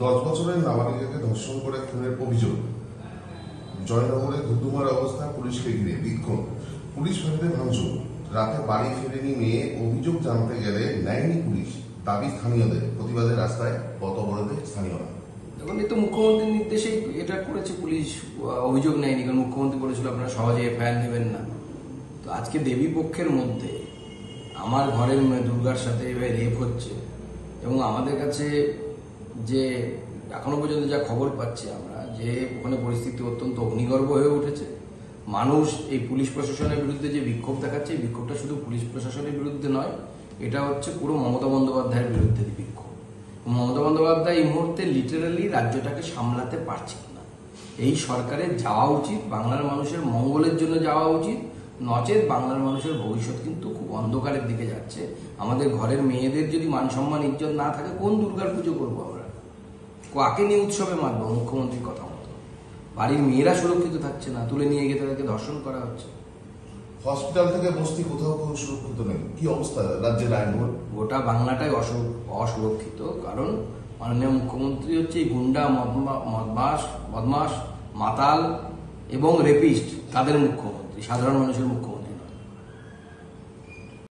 10 বছরের নাবালিকাকে ধর্ষণ করে খুনের অভিযোগ। জয়নগরে ধুধুমার অবস্থা, পুলিশকে ঘিরে বিক্ষোভ, পুলিশ ফাঁড়িতে ভাঙচুর, রাতে বাড়ি ফেরেনি মেয়ে, অভিযোগ জানতে গেলে নেয়নি পুলিশ, দাবি স্থানীয়দের, প্রতিবাদের রাস্তায় পথ অবরোধে স্থানীয়রা। এখন এই তো মুখ্যমন্ত্রীর নির্দেশেই এটা করেছে পুলিশ, অভিযোগ নেয়নি, কারণ মুখ্যমন্ত্রী বলেছিল আপনারা সহজে এফআইআর নেবেন না। তো আজকে দেবী পক্ষের মধ্যে আমার ঘরের দুর্গার সাথে এভাবে রেপ হচ্ছে, এবং আমাদের কাছে যে এখনো পর্যন্ত যা খবর পাচ্ছি আমরা, যে ওখানে পরিস্থিতি অত্যন্ত অগ্নিগর্ভ হয়ে উঠেছে। মানুষ এই পুলিশ প্রশাসনের বিরুদ্ধে যে বিক্ষোভ দেখাচ্ছে, এই বিক্ষোভটা শুধু পুলিশ প্রশাসনের বিরুদ্ধে নয়, এটা হচ্ছে পুরো মমতা বন্দ্যোপাধ্যায়ের বিরুদ্ধে বিক্ষোভ। মমতা বন্দ্যোপাধ্যায় এই মুহূর্তে লিটারালি রাজ্যটাকে সামলাতে পারছেন না। এই সরকারের যাওয়া উচিত, বাংলার মানুষের মঙ্গলের জন্য যাওয়া উচিত, নচেত বাংলার মানুষের ভবিষ্যৎ কিন্তু খুব অন্ধকারের দিকে যাচ্ছে। আমাদের ঘরের মেয়েদের যদি মান সম্মান ইজ্জত না থাকে, কোন দুর্গার পুজো করবো আমরা? কাকে নিয়ে উৎসবে মানবো? মুখ্যমন্ত্রীর কথা মতো বাড়ির মেয়েরা সুরক্ষিত থাকছে না, তুলে নিয়ে গিয়ে তাদেরকে ধর্ষণ করা হচ্ছে। হসপিটাল থেকে বস্তি কোথাও কোনো সুরক্ষিত নেই। কি অবস্থা রাজ্যের আইনগুলো? গোটা বাংলাটাই অসুরক্ষিত, কারণ মাননীয় মুখ্যমন্ত্রী হচ্ছে এই গুন্ডা, বদমাস, মাতাল এবং রেপিস্ট, তাদের মুখ্যমন্ত্রী, সাধারণ মানুষের মুখ্যমন্ত্রী।